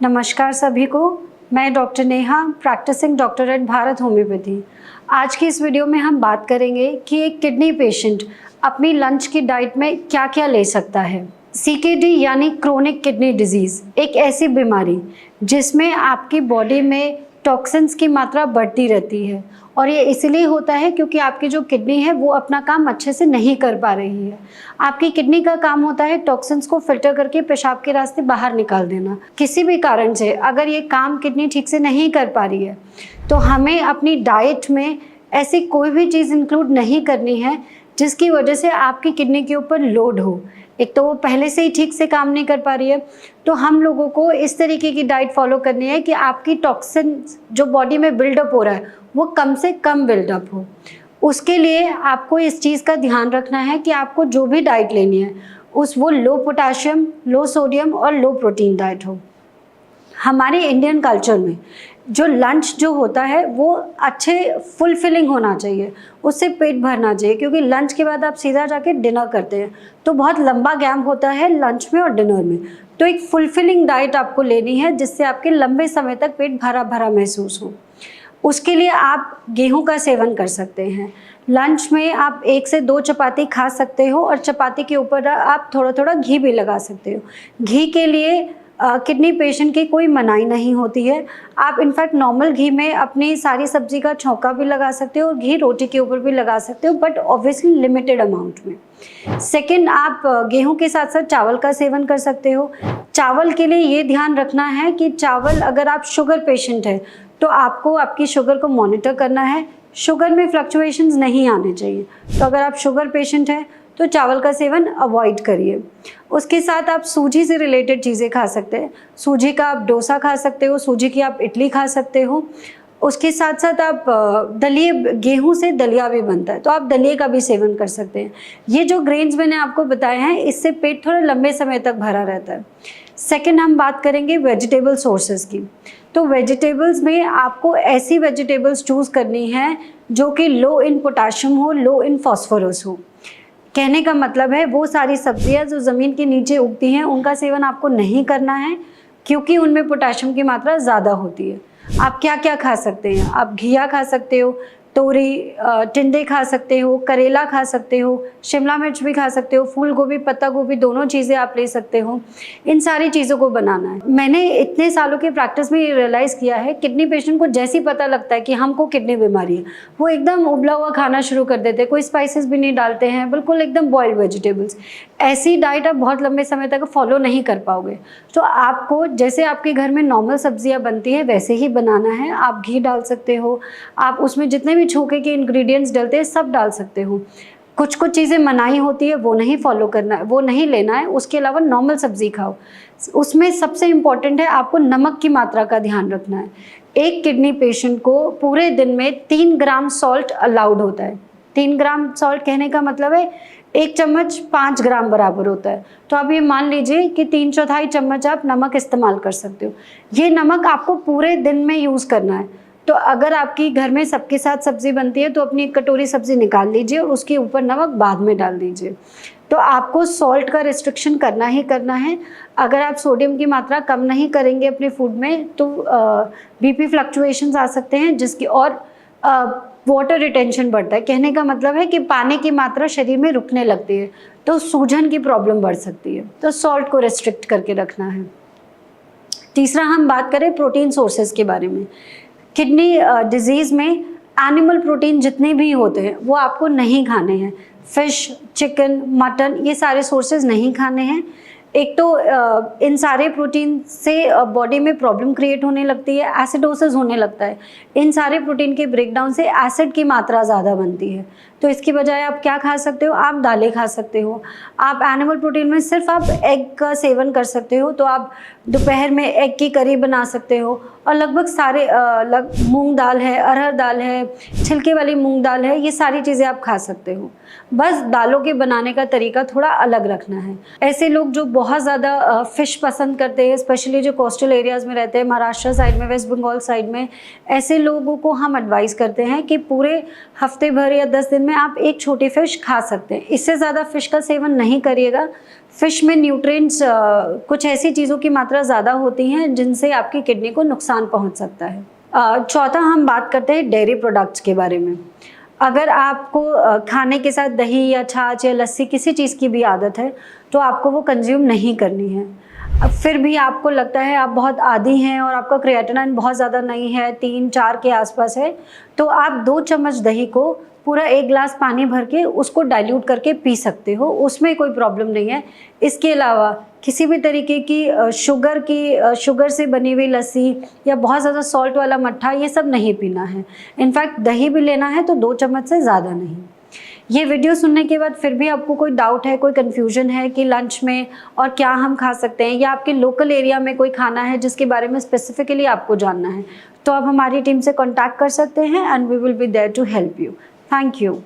नमस्कार सभी को। मैं doctor Neha, practising doctor at Bharat homeopathy. आज की इस वीडियो में हम बात करेंगे कि एक किडनी पेशेंट अपनी लंच की डाइट में क्या क्या ले सकता है। सीकेडी यानी क्रोनिक किडनी डिजीज़ एक ऐसी बीमारी जिसमें आपकी बॉडी में टॉक्सिन्स की मात्रा बढ़ती रहती है और ये इसलिए होता है क्योंकि आपकी जो किडनी है वो अपना काम अच्छे से नहीं कर पा रही है। आपकी किडनी का काम होता है टॉक्सिन्स को फिल्टर करके पेशाब के रास्ते बाहर निकाल देना। किसी भी कारण से अगर ये काम किडनी ठीक से नहीं कर पा रही है तो हमें अपनी डाइट में ऐसी कोई भी चीज़ इंक्लूड नहीं करनी है जिसकी वजह से आपकी किडनी के ऊपर लोड हो। एक तो वो पहले से ही ठीक से काम नहीं कर पा रही है, तो हम लोगों को इस तरीके की डाइट फॉलो करनी है कि आपकी टॉक्सिन जो बॉडी में बिल्डअप हो रहा है वो कम से कम बिल्डअप हो। उसके लिए आपको इस चीज़ का ध्यान रखना है कि आपको जो भी डाइट लेनी है वो लो पोटाशियम, लो सोडियम और लो प्रोटीन डाइट हो। हमारे इंडियन कल्चर में जो लंच जो होता है वो अच्छे फुलफिलिंग होना चाहिए, उससे पेट भरना चाहिए, क्योंकि लंच के बाद आप सीधा जाके डिनर करते हैं तो बहुत लंबा गैप होता है लंच में और डिनर में। तो एक फुलफिलिंग डाइट आपको लेनी है जिससे आपके लंबे समय तक पेट भरा भरा महसूस हो। उसके लिए आप गेहूं का सेवन कर सकते हैं। लंच में आप 1 से 2 चपाती खा सकते हो और चपाती के ऊपर आप थोड़ा थोड़ा घी भी लगा सकते हो। घी के लिए किडनी पेशेंट की कोई मनाही नहीं होती है। आप इनफैक्ट नॉर्मल घी में अपनी सारी सब्जी का छौंका भी लगा सकते हो और घी रोटी के ऊपर भी लगा सकते हो, बट ऑब्वियसली लिमिटेड अमाउंट में। सेकंड, आप गेहूं के साथ साथ चावल का सेवन कर सकते हो। चावल के लिए ये ध्यान रखना है कि चावल, अगर आप शुगर पेशेंट है तो आपको आपकी शुगर को मॉनिटर करना है। शुगर में फ्लक्चुएशंस नहीं आने चाहिए। तो अगर आप शुगर पेशेंट हैं तो चावल का सेवन अवॉइड करिए। उसके साथ आप सूजी से रिलेटेड चीज़ें खा सकते हैं। सूजी का आप डोसा खा सकते हो, सूजी की आप इडली खा सकते हो। उसके साथ साथ आप दलिए, गेहूं से दलिया भी बनता है तो आप दलिए का भी सेवन कर सकते हैं। ये जो ग्रेन्स मैंने आपको बताए हैं इससे पेट थोड़ा लंबे समय तक भरा रहता है। सेकंड, हम बात करेंगे वेजिटेबल सोर्सेज की। तो वेजिटेबल्स में आपको ऐसी वेजिटेबल्स चूज़ करनी है जो कि लो इन पोटाशियम हो, लो इन फॉस्फोरस हो। कहने का मतलब है वो सारी सब्जियां जो ज़मीन के नीचे उगती हैं उनका सेवन आपको नहीं करना है क्योंकि उनमें पोटाशियम की मात्रा ज़्यादा होती है। आप क्या क्या खा सकते हैं? आप घिया खा सकते हो, तोरी, टिंडे खा सकते हो, करेला खा सकते हो, शिमला मिर्च भी खा सकते हो, फूल गोभी, पत्ता गोभी, दोनों चीज़ें आप ले सकते हो। इन सारी चीज़ों को बनाना है। मैंने इतने सालों की प्रैक्टिस में ये रियलाइज़ किया है, किडनी पेशेंट को जैसे ही पता लगता है कि हमको किडनी बीमारी है वो एकदम उबला हुआ खाना शुरू कर देते हैं, कोई स्पाइसेस भी नहीं डालते हैं, बिल्कुल एकदम बॉइल्ड वेजिटेबल्स। ऐसी डाइट आप बहुत लंबे समय तक फॉलो नहीं कर पाओगे। तो आपको जैसे आपके घर में नॉर्मल सब्जियां बनती है वैसे ही बनाना है। आप घी डाल सकते हो, आप उसमें जितने भी छोके के इंग्रेडिएंट्स डलते हैं सब डाल सकते हो। कुछ कुछ चीज़ें मनाही होती है वो नहीं फॉलो करना है, वो नहीं लेना है। उसके अलावा नॉर्मल सब्जी खाओ। उसमें सबसे इम्पॉर्टेंट है आपको नमक की मात्रा का ध्यान रखना है। एक किडनी पेशेंट को पूरे दिन में 3 ग्राम सॉल्ट अलाउड होता है। 3 ग्राम सॉल्ट कहने का मतलब है 1 चम्मच 5 ग्राम बराबर होता है। तो आप ये मान लीजिए कि 3/4 चम्मच आप नमक इस्तेमाल कर सकते हो। ये नमक आपको पूरे दिन में यूज़ करना है। तो अगर आपकी घर में सबके साथ सब्जी बनती है तो अपनी 1 कटोरी सब्जी निकाल लीजिए और उसके ऊपर नमक बाद में डाल दीजिए। तो आपको सॉल्ट का रिस्ट्रिक्शन करना ही करना है। अगर आप सोडियम की मात्रा कम नहीं करेंगे अपने फूड में तो बीपी फ्लक्चुएशंस आ सकते हैं, जिसकी और वाटर रिटेंशन बढ़ता है। कहने का मतलब है कि पानी की मात्रा शरीर में रुकने लगती है तो सूजन की प्रॉब्लम बढ़ सकती है। तो सॉल्ट को रिस्ट्रिक्ट करके रखना है। तीसरा, हम बात करें प्रोटीन सोर्सेज के बारे में। किडनी डिजीज़ में एनिमल प्रोटीन जितने भी होते हैं वो आपको नहीं खाने हैं। फिश, चिकन, मटन, ये सारे सोर्सेज नहीं खाने हैं। एक तो इन सारे प्रोटीन से बॉडी में प्रॉब्लम क्रिएट होने लगती है, एसिडोसिस होने लगता है। इन सारे प्रोटीन के ब्रेकडाउन से एसिड की मात्रा ज़्यादा बनती है। तो इसकी बजाय आप क्या खा सकते हो? आप दालें खा सकते हो। आप एनिमल प्रोटीन में सिर्फ आप एग का सेवन कर सकते हो। तो आप दोपहर में एग की करी बना सकते हो और लगभग सारे मूंग दाल है, अरहर दाल है, छिलके वाली मूंग दाल है, ये सारी चीज़ें आप खा सकते हो। बस दालों के बनाने का तरीका थोड़ा अलग रखना है। ऐसे लोग जो बहुत ज़्यादा फ़िश पसंद करते हैं, स्पेशली जो कोस्टल एरियाज़ में रहते हैं, महाराष्ट्र साइड में, वेस्ट बंगाल साइड में, ऐसे लोगों को हम एडवाइस करते हैं कि पूरे हफ्ते भर या 10 दिन में में आप एक छोटी फ़िश खा सकते हैं। इससे ज़्यादा फ़िश का सेवन नहीं करिएगा। फ़िश में न्यूट्रिएंट्स कुछ ऐसी चीज़ों की मात्रा ज़्यादा होती हैं जिनसे आपकी किडनी को नुकसान पहुंच सकता है। चौथा हम बात करते हैं डेयरी प्रोडक्ट्स के बारे में। अगर आपको खाने के साथ दही या छाछ या लस्सी किसी चीज़ की भी आदत है तो आपको वो कंज्यूम नहीं करनी है। अब फिर भी आपको लगता है आप बहुत आदी हैं और आपका क्रिएटिनिन बहुत ज़्यादा नहीं है, 3-4 के आसपास है, तो आप 2 चम्मच दही को पूरा 1 गिलास पानी भर के उसको डाइल्यूट करके पी सकते हो, उसमें कोई प्रॉब्लम नहीं है। इसके अलावा किसी भी तरीके की शुगर से बनी हुई लस्सी या बहुत ज़्यादा सॉल्ट वाला मट्ठा ये सब नहीं पीना है। इनफैक्ट दही भी लेना है तो 2 चम्मच से ज़्यादा नहीं। ये वीडियो सुनने के बाद फिर भी आपको कोई डाउट है, कोई कन्फ्यूजन है कि लंच में और क्या हम खा सकते हैं, या आपके लोकल एरिया में कोई खाना है जिसके बारे में स्पेसिफिकली आपको जानना है, तो आप हमारी टीम से कॉन्टैक्ट कर सकते हैं and we will be there to help you. Thank you.